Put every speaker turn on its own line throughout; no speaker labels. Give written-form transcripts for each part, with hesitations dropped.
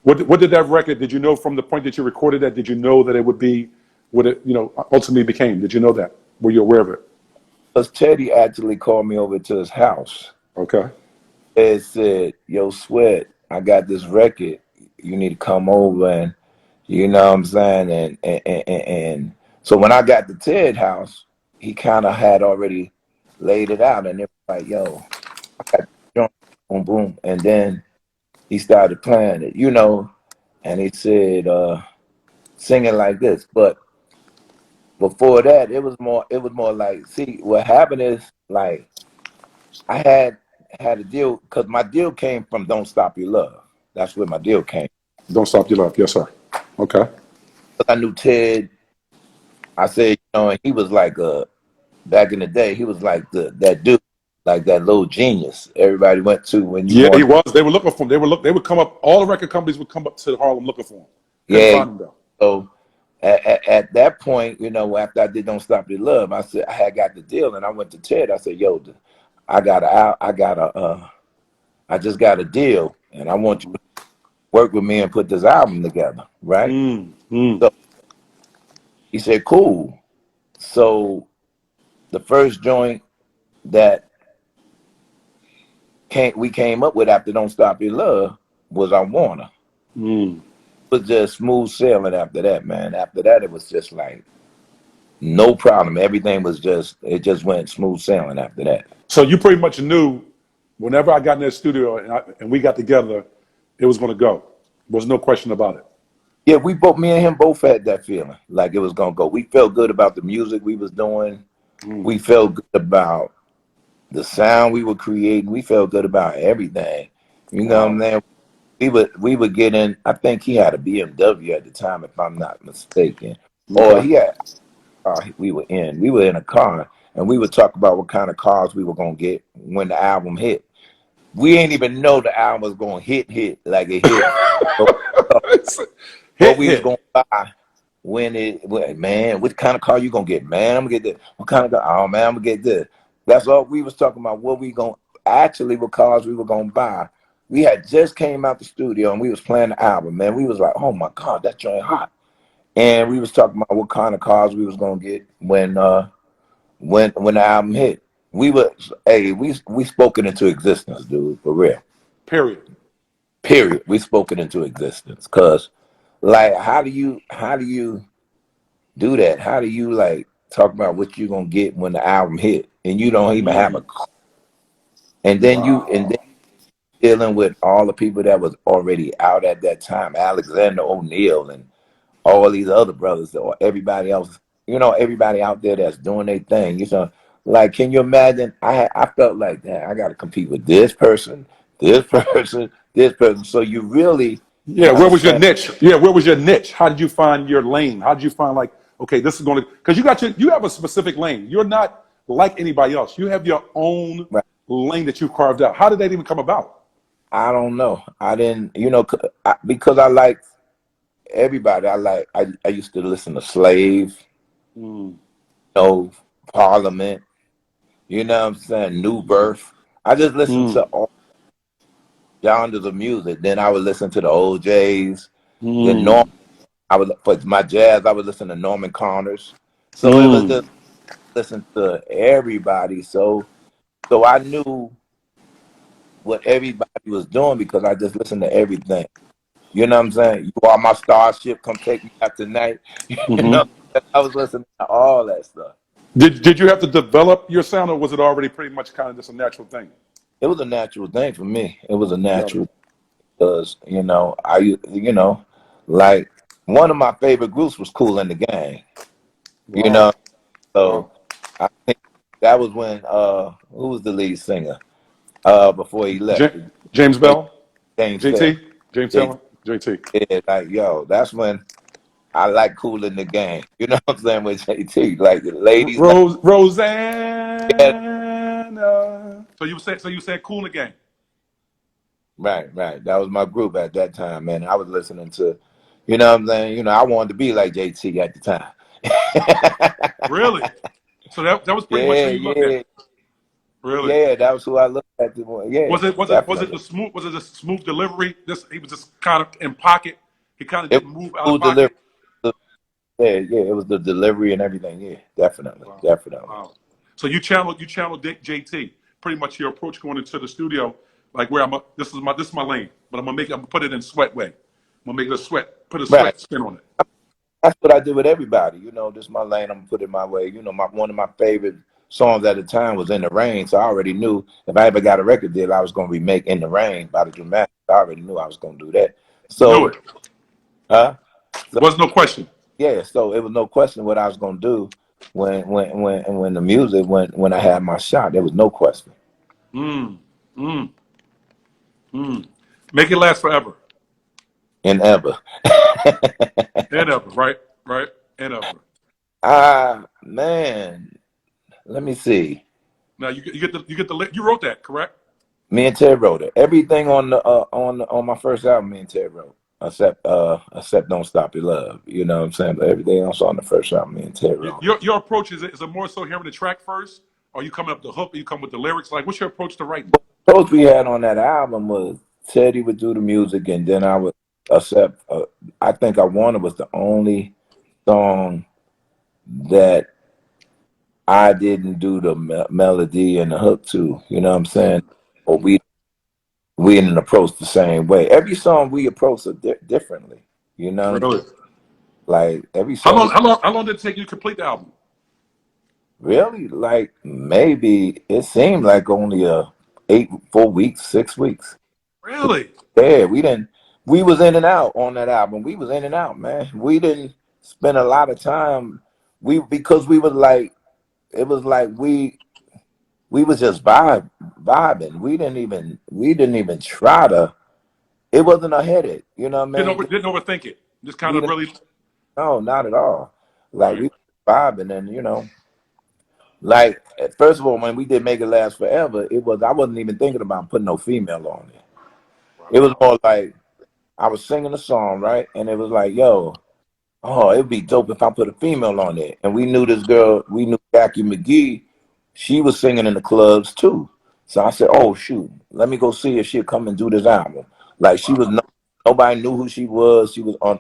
What did that record? Did you know from the point that you recorded that? Did you know that it would be what it ultimately became? Did you know that? Were you aware of it?
Because Teddy actually called me over to his house
Okay.
and said, "Yo, Sweat, I got this record. You need to come over and you know what I'm saying." And so when I got to Ted's house, he kind of had already laid it out, and it was like, "Yo, I got this joint, boom, boom," and then he started playing it, and he said, "Singing like this," but before that, it was more like, see, what happened is like I had a deal because my deal came from Don't Stop Your Love. That's where my deal came.
Don't stop your love. Yes, sir. Okay.
I knew Ted. I said, and he was like back in the day, he was like that dude, like that little genius everybody went to when you
Yeah, he
wanted.
was. They were looking for him. They would come up. All the record companies would come up to Harlem looking for him. Couldn't
Yeah.
find him though.
So at that point, after I did Don't Stop Your Love, I said I had got the deal, and I went to Ted. I said, "Yo, I just got a deal, and I want you to work with me and put this album together, right?" So he said, "Cool." So the first joint that we came up with after Don't Stop Your Love was I Wanna.
Mm.
It was just smooth sailing after that, man. After that, it was just like no problem. Everything was it just went smooth sailing after that.
So you pretty much knew whenever I got in that studio and we got together, it was going to go. There was no question about it.
Yeah, me and him both had that feeling like it was gonna go. We felt good about the music we was doing. We felt good about the sound we were creating. We felt good about everything. You know what I'm saying? We would get in. I think he had a BMW at the time, if I'm not mistaken, or
Okay.
he had. We were in a car, and we would talk about what kind of cars we were gonna get when the album hit. We ain't even know the album was gonna hit like it hit. What we was
Hit.
gonna buy man, what kind of car you gonna get? Man, I'm gonna get this. What kind of car? Oh man, I'm gonna get this. That's all we was talking about. What we gonna actually what cars we were gonna buy. We had just came out the studio and we was playing the album, man. We was like, oh my God, that joint hot. And we was talking about what kind of cars we was gonna get when the album hit. We spoke it into existence, dude, for real.
Period.
Period. We spoke it into existence. Cause like how do you do that? How do you like talk about what you're gonna get when the album hit and you don't even have a and then
Wow.
dealing with all the people that was already out at that time, Alexander O'Neal and all these other brothers or everybody else, everybody out there that's doing their thing. Like, can you imagine? I felt like that. I got to compete with this person, this person. So you really
Yeah.
kind
Where
of
was your
stand.
niche? Yeah. Where was your niche? How did you find your lane? How did you find like, okay, this is going to, because you have a specific lane. You're not like anybody else. You have your own
Right.
lane that you carved out. How did that even come about?
I don't know. I didn't, because I like everybody. I used to listen to Slave,
Mm.
Parliament. You know what I'm saying? New Birth. I just listened to
Mm.
all genres of music. Then I would listen to the OJs. Then
Mm.
for my jazz, I would listen to Norman Connors. So it was
Mm.
just listen to everybody. So I knew what everybody was doing because I just listened to everything. You know what I'm saying? You are my starship, come take me out tonight. You know,
Mm-hmm.
I was listening to all that stuff.
Did you have to develop your sound, or was it already pretty much kind of just a natural thing?
It was a natural thing for me. It was a
Yeah.
natural because like one of my favorite groups was Kool and the Gang. You
Wow.
know, so
Wow.
I think that was when who was the lead singer before he left?
James
Before
Bell,
James Bell.
JT, James
They
Taylor, JT.
did like yo. That's when I like Kool and the Gang. You know what I'm saying with JT, like the ladies. Night. Yeah,
Rosanna. So you said cool again.
right, right. That was my group at that time, man. I was listening to, you know what I'm saying. I wanted to be like JT at the time.
Really? So that was pretty much who
Yeah,
you looked at.
yeah.
Really?
Yeah, that was who I looked at. Yeah,
Was it
definitely.
the smooth delivery? This he was just kind of in pocket. He kind of
It
didn't move out of
was delivery.
pocket.
Yeah, yeah, it was the delivery and everything. Yeah, definitely,
Wow.
definitely.
Wow. So you channeled JT. Pretty much your approach going into the studio, like where this is my lane, but I'm gonna put it in sweat way. I'm gonna make it a sweat, put a
Right.
sweat spin on it.
That's what I did with everybody. This is my lane. I'm gonna put it my way. One of my favorite songs at the time was "In the Rain," so I already knew if I ever got a record deal, I was gonna remake "In the Rain" by the Dramatics. I already knew I was gonna do that.
You knew
So,
it.
huh?
There was no question.
Yeah. So it was no question what I was gonna do when the music when I had my shot. There was no question.
Mm, mm, mm. Make it last forever
And ever.
and ever, right? Right and ever.
Man, let me see.
Now you wrote that, correct?
Me and Ted wrote it. Everything on my first album, me and Ted wrote. Except Don't Stop Your Love. You know what I'm saying? But everything else on the first album, me and Ted wrote.
Your approach is it more so hearing the track first, or you coming up the hook, or you come with the lyrics? Like, what's your approach to writing?
The approach we had on that album was Teddy would do the music, and then I would accept. I think I Wanted was the only song that I didn't do the melody and the hook to. You know what I'm saying? Or we didn't approach the same way. Every song we approach it differently. You know,
Really?
like every
How
song
long?
is
How long did it take you to complete the album?
really like maybe it seemed like only 4 weeks, 6 weeks.
Really?
Yeah, we didn't. We was in and out on that album. We was in and out, man. We didn't spend a lot of time. Because we was like it was like we was just vibing. We didn't even try to. It wasn't a headache. You know what I mean?
Didn't overthink it. Just kind
We
of
didn't.
really.
No, not at all. Like
Right.
we vibing, and like first of all, when we did Make It Last Forever, I wasn't even thinking about putting no female on it. It was
Wow.
more like I was singing a song, right? And it was like, yo, oh, it'd be dope if I put a female on it. And we knew this girl, we knew Jackie McGee, she was singing in the clubs too. So I said, oh shoot, let me go see if she'll come and do this album. Like she was
Wow.
nobody knew who she was. She was on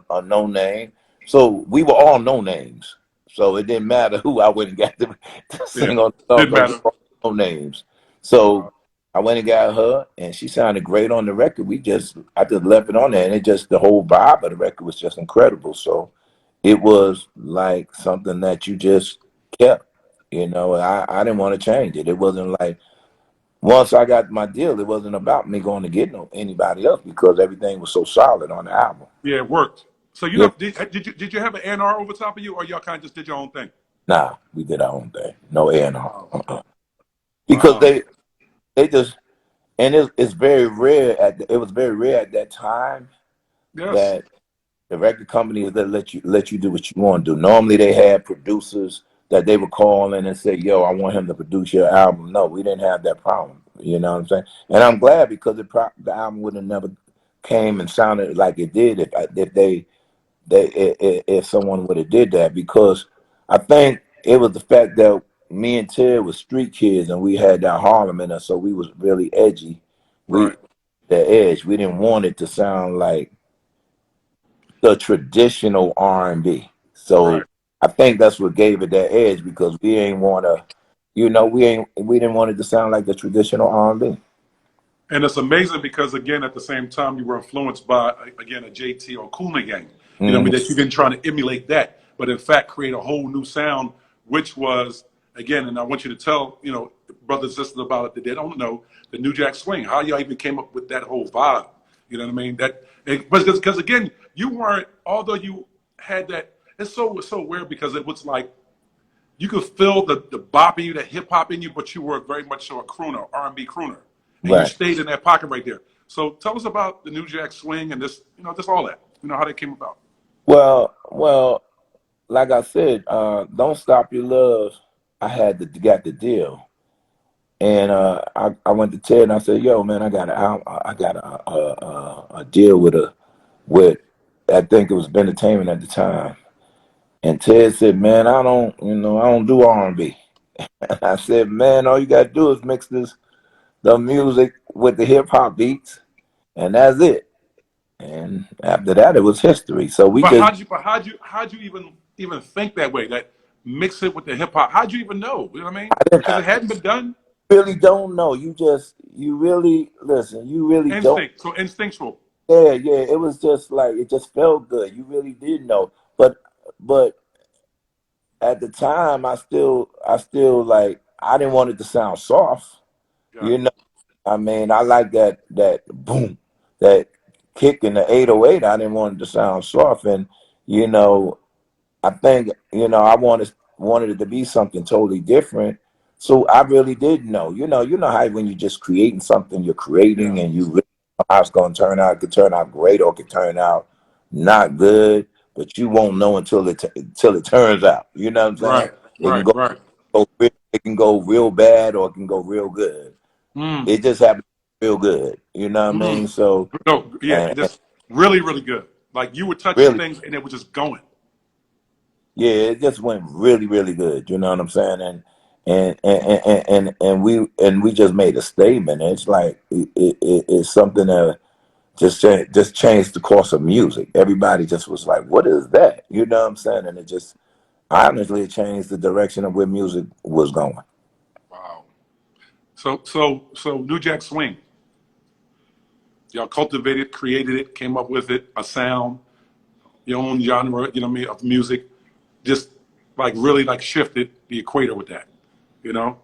a no name. So we were all no names. So it didn't matter who I went and got to
Yeah.
sing on the song
Didn't
because we
matter.
were all no names. So
Wow.
I went and got her, and she sounded great on the record. I just left it on there, and the whole vibe of the record was just incredible. So it was like something that you just kept. I didn't want to change it. It wasn't like once I got my deal, it wasn't about me going to get anybody else because everything was so solid on the album.
Yeah, it worked. So
Yeah,
did you have an A&R over top of you, or y'all kind of just did your own thing?
nah, we did our own thing. No A&R.
Wow.
Because
Wow.
they just and it's very rare it was very rare at that time
Yes.
that the record companies that let you do what you want to do. Normally they had producers that they would call in and say, "Yo, I want him to produce your album." No, we didn't have that problem. You know what I'm saying? And I'm glad because the album would have never came and sounded like it did if someone would have did that. Because I think it was the fact that me and Ted was street kids and we had that Harlem in us, so we was really edgy. We
Right.
the edge. We didn't want it to sound like the traditional R&B. So
Right.
I think that's what gave it that edge because we ain't want to, we didn't want it to sound like the traditional R&B.
And it's amazing because again, at the same time, you were influenced by again a JT or Cooley Gang. You know what I
Hmm.
mean? That you've been trying to emulate that, but in fact create a whole new sound, which was again, and I want you to tell brothers and sisters about it that they don't know the New Jack Swing. How y'all even came up with that whole vibe? You know what I mean? Because again, you weren't. Although you had that, it's so weird because it was like you could feel the bop in you, that hip hop in you, but you were very much so a crooner, R&B crooner, and you
Right.
stayed in that pocket right there. So tell us about the New Jack Swing and this, just all that, how that came about.
Well, like I said, Don't Stop Your Love, I had to got the deal. And I went to Ted and I said, "Yo, man, I got a deal with I think it was Entertainment at the time." And Ted said, "Man, I don't do R&B." And I said, man, all you gotta do is mix the music with the hip hop beats, and that's it. And after that, it was history. So we
But
just
how'd you even think that way? That mix it with the hip hop. How'd you even know? You know what I mean?
I didn't
Because
I
it hadn't been done.
really don't know. You really listen. You really don't.
Instinct, so instinctual.
Yeah, yeah. It was just like it just felt good. You really did know. But at the time, I still like I didn't want it to sound soft.
Got
You
it.
know, I mean, I like that boom, that kick in the 808. I didn't want it to sound soft, and you know, I think I wanted it to be something totally different. So I really did know. You know how when you're just creating something, you're
Yeah.
creating, and you really know how it's going to turn out. It could turn out great, or it could turn out not good, but you won't know until it turns out. You know what I'm saying?
Right.
It can
Right.
go,
Right.
it can go real bad, or it can go real good.
Mm.
It just happened real good. You know what I mean?
Mm.
So
No. Yeah.
and
Just really, really good. Like you were touching
really.
things and it was just going.
Yeah, it just went really, really good. You know what I'm saying? And we just made a statement. It's like it's something that just changed the course of music. Everybody just was like, "What is that?" You know what I'm saying? And it just honestly it changed the direction of where music was going.
Wow. So New Jack Swing. Y'all cultivated, created it, came up with it, a sound, your own genre. You know what I mean, of music. Just like really like shifted the equator with that. You know.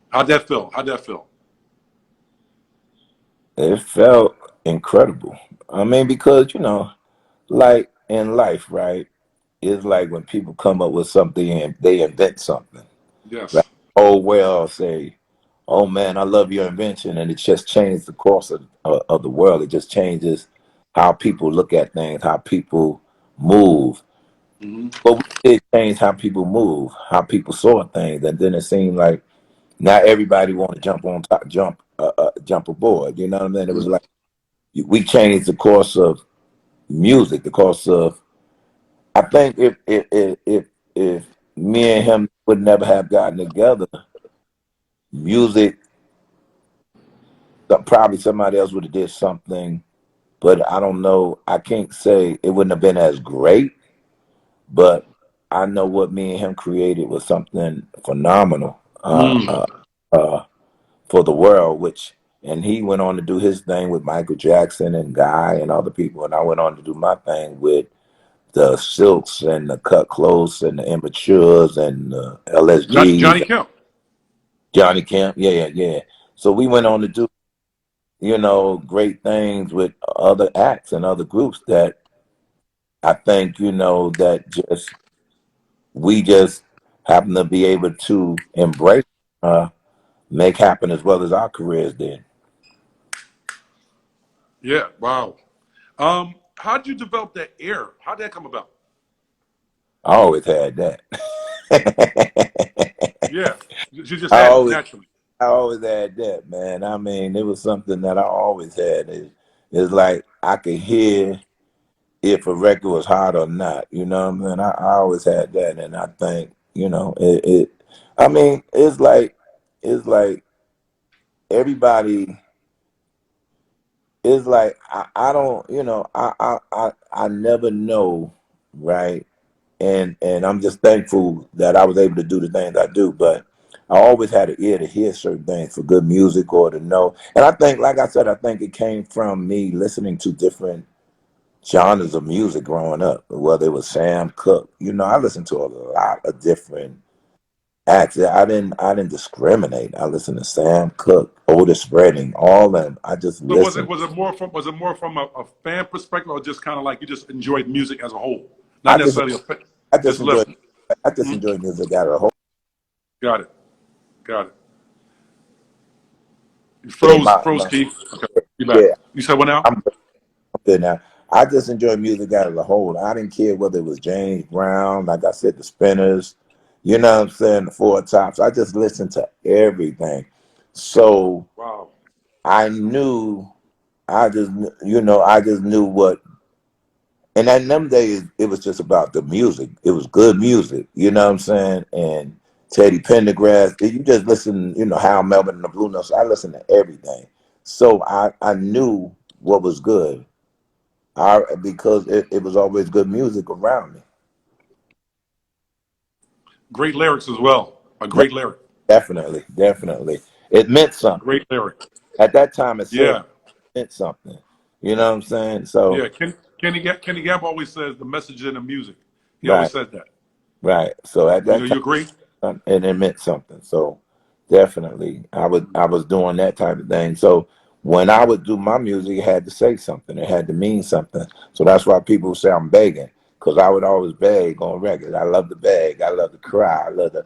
How'd that feel? How'd that feel?
It felt incredible. I mean, because like in life, right? It's like when people come up with something and they invent something. Right?
Yes.
Oh well, say, oh man, I love your invention, and it just changed the course of the world. It just changes how people look at things, how people move.
Hmm.
But we did change how people move, how people saw things, and then it seemed like not everybody want to jump on top, jump aboard. You know what I mean? It was like we changed the course of music, the course of. I think if me and him would never have gotten together, music probably somebody else would have did something, but I don't know. I can't say it wouldn't have been as great, but I know what me and him created was something phenomenal
Mm.
uh, for the world. And he went on to do his thing with Michael Jackson and Guy and other people, and I went on to do my thing with the Silks and the Cut Close and the Immatures and the
Johnny
LSGs,
Kemp.
Johnny Kemp. Yeah, yeah, yeah. So we went on to do great things with other acts and other groups that I think, that we just happen to be able to embrace, uh, make happen as well as our careers did.
Yeah. Wow. How'd you develop that air? How'd that come about?
I always had that.
Yeah. You just
I
had it
always,
naturally.
I always had that, man. I mean, it was something that I always had. It's like I could hear if a record was hot or not. You know what I mean? I always had that, and I think it. I mean, it's like everybody is like I don't I never know, right? And I'm just thankful that I was able to do the things I do, but I always had an ear to hear certain things for good music or to know. And I think, like I said, I think it came from me listening to different genres of music growing up, whether it was Sam Cooke. I listened to a lot of different acts. I didn't discriminate. I listened to Sam Cooke, Otis Redding, all of them. I just
So
listened.
was it more from a fan perspective or just kind of like you just enjoyed music as a whole? Not
I just
necessarily a fan,
I just
just
enjoy
listen.
I just
Mhm.
enjoy music as a whole.
Got it. Got it. You
Yeah,
froze, Keith. Okay. You back.
yeah,
You said what now?
I'm good now. I just enjoy music as a whole. I didn't care whether it was James Brown, like I said, the Spinners, you know what I'm saying, the Four Tops. I just listened to everything. So
Wow.
I knew, I just knew what. And in them days, it was just about the music. It was good music, you know what I'm saying? And Teddy Pendergrass. You just listen, Hal Melvin and the Blue Notes. I listen to everything. So I knew what was good. Because it was always good music around me.
Great lyrics as well. A
De-
great lyric.
Definitely, definitely. It meant something.
Great lyric.
At that time it said
Yeah.
it meant something. You know what I'm saying? So
Yeah. Kenny Gap always says the message in the music. He always
right,
says that.
right. So at that
You agree?
time and it meant something. So definitely I was doing that type of thing. So when I would do my music, it had to say something. It had to mean something. So that's why people say I'm begging. Because I would always beg on records. I love to beg. I love to cry. I love to